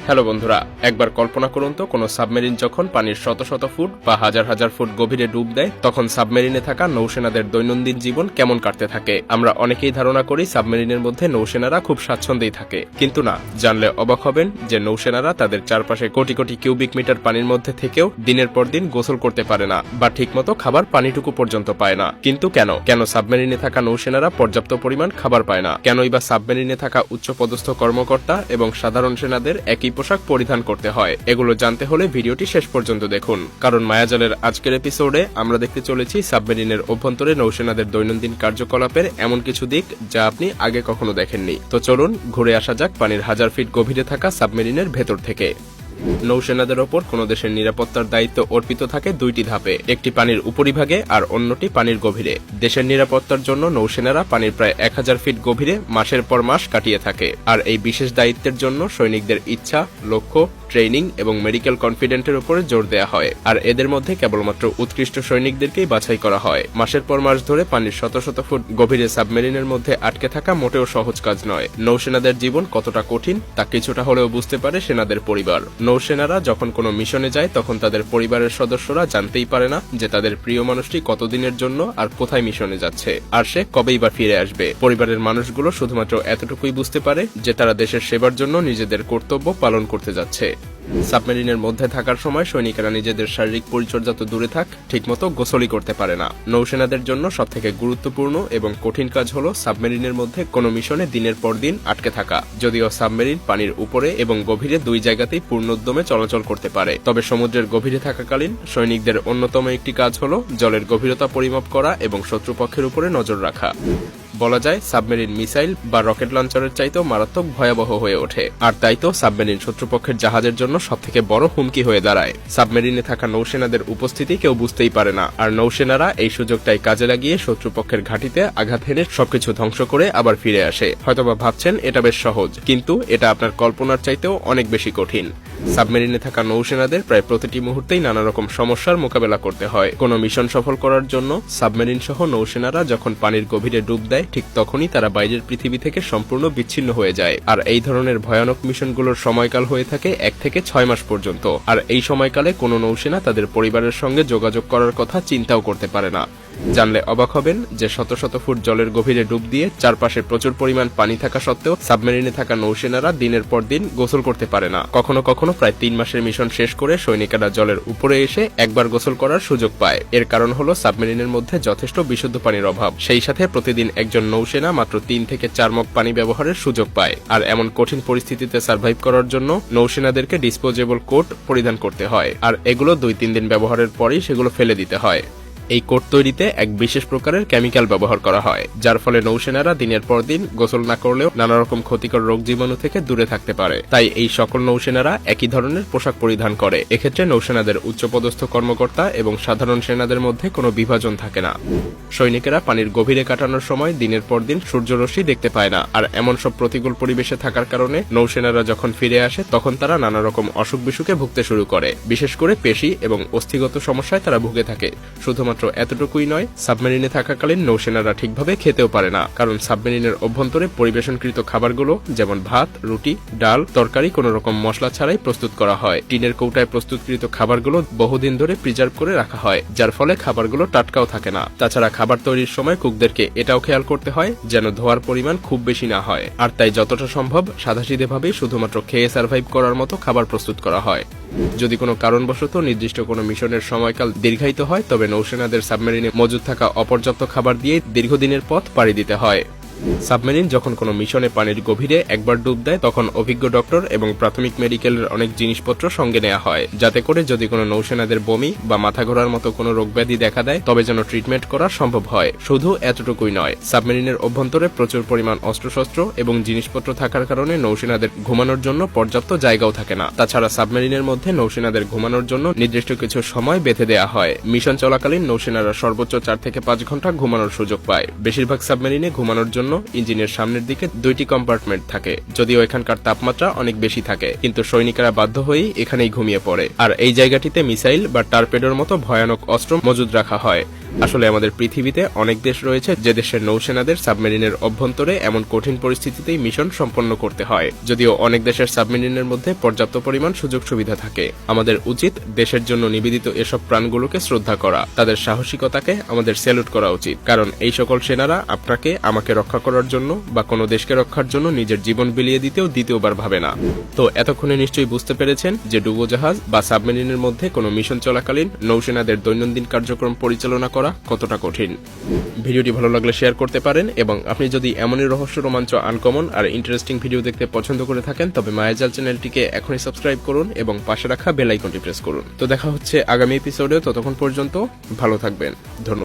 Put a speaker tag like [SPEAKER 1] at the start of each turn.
[SPEAKER 1] Hello বন্ধুরা, একবার কল্পনা করুন তো কোনো সাবমেরিন যখন পানির শত শত ফুট বা হাজার হাজার ফুট গভীরে ডুব দেয়, তখন সাবমেরিনে থাকা নৌসেনাদের দৈনন্দিন জীবন কেমন কাটতে থাকে। আমরা অনেকেই ধারণা করি সাবমেরিনের মধ্যে নৌসেনারা খুব স্বাচ্ছন্দ্যেই থাকে, কিন্তু না। জানলে অবাক হবেন যে নৌসেনারা তাদের চারপাশে কোটি কোটি কিউবিক মিটার পানির মধ্যে থেকেও দিনের পর দিন গোসল করতে পারে না, বা ঠিকমতো খাবার পানিটুকু পর্যন্ত পায় না। কিন্তু কেন সাবমেরিনে থাকা নৌসেনারা পর্যাপ্ত পরিমাণ খাবার পায় না? কেনই বা সাবমেরিনে থাকা উচ্চপদস্থ কর্মকর্তা এবং সাধারণ সেনাদের একই পোশাক পরিধান করতে হয়? এগুলো জানতে হলে ভিডিওটি শেষ পর্যন্ত দেখুন, কারণ মায়াজালের আজকের এপিসোডে আমরা দেখতে চলেছি সাবমেরিনের অভ্যন্তরে নৌসেনাদের দৈনন্দিন কার্যকলাপের এমন কিছু দিক যা আপনি আগে কখনো দেখেননি। তো চলুন ঘুরে আসা যাক পানির হাজার ফিট গভীরে থাকা সাবমেরিনের ভেতর থেকে। নৌসেনাদের ওপর কোন দেশের নিরাপত্তার দায়িত্ব অর্পিত থাকে দুইটি ধাপে, একটি পানির উপরিভাগে আর অন্যটি পানির গভীরে। দেশের নিরাপত্তার জন্য নৌসেনারা পানির প্রায় 1000 ফিট গভীরে মাসের পর মাস কাটিয়ে থাকে, আর এই বিশেষ দায়িত্বের জন্য সৈনিকদের ইচ্ছা, লক্ষ্য, ট্রেনিং এবং মেডিকেল কনফিডেন্টের উপরে জোর দেওয়া হয়, আর এদের মধ্যে কেবলমাত্র উৎকৃষ্ট সৈনিকদেরকেই বাছাই করা হয়। মাসের পর মাস ধরে পানির শত শত ফুট গভীরে সাবমেরিনের মধ্যে আটকে থাকা মোটেও সহজ কাজ নয়। নৌসেনাদের জীবন কতটা কঠিন তা কিছুটা হলেও বুঝতে পারে সেনাদের পরিবার। নৌসেনারা যখন কোনো মিশনে যায় তখন তাদের পরিবারের সদস্যরা জানতেই পারে না যে তাদের প্রিয় মানুষটি কতদিনের জন্য আর কোথায় মিশনে যাচ্ছে, আর সে কবেই বা ফিরে আসবে। পরিবারের মানুষগুলো শুধুমাত্র এতটুকুই বুঝতে পারে যে তারা দেশের সেবার জন্য নিজেদের কর্তব্য পালন করতে যাচ্ছে। সাবমেরিনের মধ্যে থাকার সময় সৈনিকেরা নিজেদের শারীরিক পরিচর্যা তো দূরে থাক, ঠিকমতো গোসলই করতে পারে না। নৌসেনাদের জন্য সবথেকে গুরুত্বপূর্ণ এবং কঠিন কাজ হলো সাবমেরিনের মধ্যে কোনো মিশনে দিনের পর দিন আটকে থাকা। যদিও সাবমেরিন পানির উপরে এবং গভীরে দুই জায়গাতেই পূর্ণোদ্যমে চলাচল করতে পারে, তবে সমুদ্রের গভীরে থাকাকালীন সৈনিকদের অন্যতম একটি কাজ হলো জলের গভীরতা পরিমাপ করা এবং শত্রুপক্ষের উপরে নজর রাখা। বলা যায় সাবমেরিন মিসাইল বা রকেট লঞ্চারের চাইতেও মারাত্মক ভয়াবহ হয়ে ওঠে, আর তাই তো সাবমেরিন শত্রুপক্ষের জাহাজের জন্য সবথেকে বড় হুমকি হয়ে দাঁড়ায়। সাবমেরিনে থাকা নৌসেনাদের উপস্থিতি কেউ বুঝতেই পারে না, আর নৌসেনারা এই সুযোগটাই কাজে লাগিয়ে শত্রুপক্ষের ঘাঁটিতে আঘাত হেনে সবকিছু ধ্বংস করে আবার ফিরে আসে। হয়তোবা ভাবছেন এটা বেশ সহজ, কিন্তু এটা আপনার কল্পনার চাইতেও অনেক বেশি কঠিন। সাবমেরিনে থাকা নৌসেনাদের প্রায় প্রতিটি মুহূর্তেই নানা রকম সমস্যার মোকাবেলা করতে হয়। কোনো মিশন সফল করার জন্য সাবমেরিন সহ নৌসেনারা যখন পানির গভীরে ডুব দেয়, ঠিক তখনই তারা বাইরের পৃথিবী থেকে সম্পূর্ণ বিচ্ছিন্ন হয়ে যায়। আর এই ধরনের ভয়ানক মিশনগুলোর সময়কাল হয়ে থাকে 1 থেকে 6 মাস পর্যন্ত, আর এই সময়কালে কোনো নৌসেনা তাদের পরিবারের সঙ্গে যোগাযোগ করার কথা চিন্তাও করতে পারে না। জানলে অবাক হবেন যে শত শত ফুট জলের গভীরে ডুব দিয়ে চারপাশে প্রচুর পরিমাণ পানি থাকা সত্ত্বেও সাবমেরিনে থাকা নৌসেনারা দিনের পর দিন গোসল করতে পারে না। কখনো কখনো প্রায় 3 মাসের মিশন শেষ করে সৈনিকেরা জলের উপরে এসে একবার গোসল করার সুযোগ পায়। এর কারণ হলো সাবমেরিনের মধ্যে যথেষ্ট বিশুদ্ধ পানির অভাব। সেই সাথে প্রতিদিন একজন নৌসেনা মাত্র 3 থেকে 4 মগ পানি ব্যবহারের সুযোগ পায়, আর এমন কঠিন পরিস্থিতিতে সার্ভাইভ করার জন্য নৌসেনাদেরকে ডিসপোজেবল কোট পরিধান করতে হয়, আর এগুলো 2-3 দিন ব্যবহারের পরেই সেগুলো ফেলে দিতে হয়। এই কোট তৈরিতে এক বিশেষ প্রকারের কেমিক্যাল ব্যবহার করা হয়, যার ফলে নৌসেনারা দিনের পর দিন গোসল না করলেও নানা রকম ক্ষতিকর রোগ জীবাণু থেকে দূরে থাকতে পারে। তাই এই সকল নৌসেনারা একই ধরনের পোশাক পরিধান করে। এক্ষেত্রে নৌসেনাদের উচ্চপদস্থ কর্মকর্তা এবং সাধারণ সেনাদের মধ্যে কোনো বিভাজন থাকে না। সৈনিকেরা পানির গভীরে কাটানোর সময় দিনের পর দিন সূর্যরশ্মি দেখতে পায় না, আর এমন সব প্রতিকূল পরিবেশে থাকার কারণে নৌসেনারা যখন ফিরে আসে তখন তারা নানা রকম অসুখ বিসুখে ভুগতে শুরু করে। বিশেষ করে পেশি এবং অস্থিগত সমস্যায় তারা ভুগে থাকে। শুধুমাত্র এতটুকুই নয়, সাবমেরিনে থাকাকালীন নৌসেনারা ঠিকভাবে খেতেও পারে না, কারণ সাবমেরিনের অভ্যন্তরে পরিবেশনকৃত খাবারগুলো যেমন ভাত, রুটি, ডাল, তরকারি কোনো রকম মশলা ছাড়াই প্রস্তুত করা হয়। টিনের কৌটায় প্রস্তুতকৃত খাবারগুলো বহুদিন ধরে প্রিজার্ভ করে রাখা হয়, যার ফলে খাবারগুলো টাটকাও থাকে না। তাছাড়া খাবার তৈরির সময় কুকদেরকে এটাও খেয়াল করতে হয় যেন ধোয়ার পরিমাণ খুব বেশি না হয়, আর তাই যতটা সম্ভব সাদাসিধেভাবেই শুধুমাত্র খেয়ে সার্ভাইভ করার মতো খাবার প্রস্তুত করা হয়। যদি কোনো কারণবশত নির্দিষ্ট কোনো মিশনের সময়কাল দীর্ঘায়িত হয়, তবে নৌসেনাদের সাবমেরিনে মজুদ থাকা অপর্যাপ্ত খাবার দিয়ে দীর্ঘদিনের পথ পাড়ি দিতে হয়। সাবমেরিন যখন কোনো মিশনে পানির গভীরে একবার ডুব দেয়, তখন অভিজ্ঞ ডক্টর এবং প্রাথমিক মেডিকেলের অনেক জিনিসপত্র সঙ্গে নেওয়া হয়, যাতে করে যদি কোনো নৌসেনাদের বমি বা মাথা ঘোরার মতো কোনো রোগব্যাধি দেখা দেয় তবে যেন ট্রিটমেন্ট করা সম্ভব হয়। শুধু এতটুকুই নয়, সাবমেরিনের অভ্যন্তরে প্রচুর পরিমাণ অস্ত্রশস্ত্র এবং জিনিসপত্র থাকার কারণে নৌসেনাদের ঘুমানোর জন্য পর্যাপ্ত জায়গাও থাকে না। তাছাড়া সাবমেরিনের মধ্যে নৌসেনাদের ঘুমানোর জন্য নির্দিষ্ট কিছু সময় বেঁধে দেওয়া হয়। মিশন চলাকালীন নৌসেনারা সর্বোচ্চ 4 থেকে 5 ঘন্টা ঘুমানোর সুযোগ পায়। বেশিরভাগ সাবমেরিনে ঘুমানোর জন্য ইঞ্জিনের সামনের দিকে 2টি কম্পার্টমেন্ট থাকে। যদিও এখানকার তাপমাত্রা অনেক বেশি থাকে, কিন্তু সৈনিকেরা বাধ্য হয়েই এখানেই ঘুমিয়ে পড়ে, আর এই জায়গাটিতে মিসাইল বা টারপেডোর মতো ভয়ানক অস্ত্র মজুদ রাখা হয়। আসলে আমাদের পৃথিবীতে অনেক দেশ রয়েছে যে দেশের নৌসেনাদের সাবমেরিনের অভ্যন্তরে এমন কঠিন পরিস্থিতিতেই মিশন সম্পন্ন করতে হয়। যদিও অনেক দেশের সাবমেরিনের মধ্যে পর্যাপ্ত পরিমাণ সুযোগ সুবিধা থাকে, আমাদের উচিত দেশের জন্য নিবেদিত এসব প্রাণগুলোকে শ্রদ্ধা করা। তাদের সাহসিকতাকে আমাদের স্যালুট করা উচিত, কারণ এই সকল সেনারা আপনাকে আমাকে রক্ষা করার জন্য বা কোনো দেশকে রক্ষার জন্য নিজের জীবন বিলিয়ে দিতেও দ্বিতীয়বার ভাবে না। তো এতক্ষণে নিশ্চয়ই বুঝতে পেরেছেন যে ডুবোজাহাজ বা সাবমেরিনের মধ্যে কোনো মিশন চলাকালীন নৌসেনাদের দৈনন্দিন কার্যক্রম পরিচালনা করা কতটা কঠিন। ভিডিওটি ভালো লাগলে শেয়ার করতে পারেন, এবং আপনি যদি এমনই রহস্য, রোমাঞ্চ, আনকমন আর ইন্টারেস্টিং ভিডিও দেখতে পছন্দ করে থাকেন তবে মায়াজাল চ্যানেলটিকে এখনই সাবস্ক্রাইব করুন এবং পাশে রাখা বেল আইকনটি প্রেস করুন। তো দেখা হচ্ছে আগামী এপিসোডে, ততক্ষণ পর্যন্ত ভালো থাকবেন। ধন্যবাদ।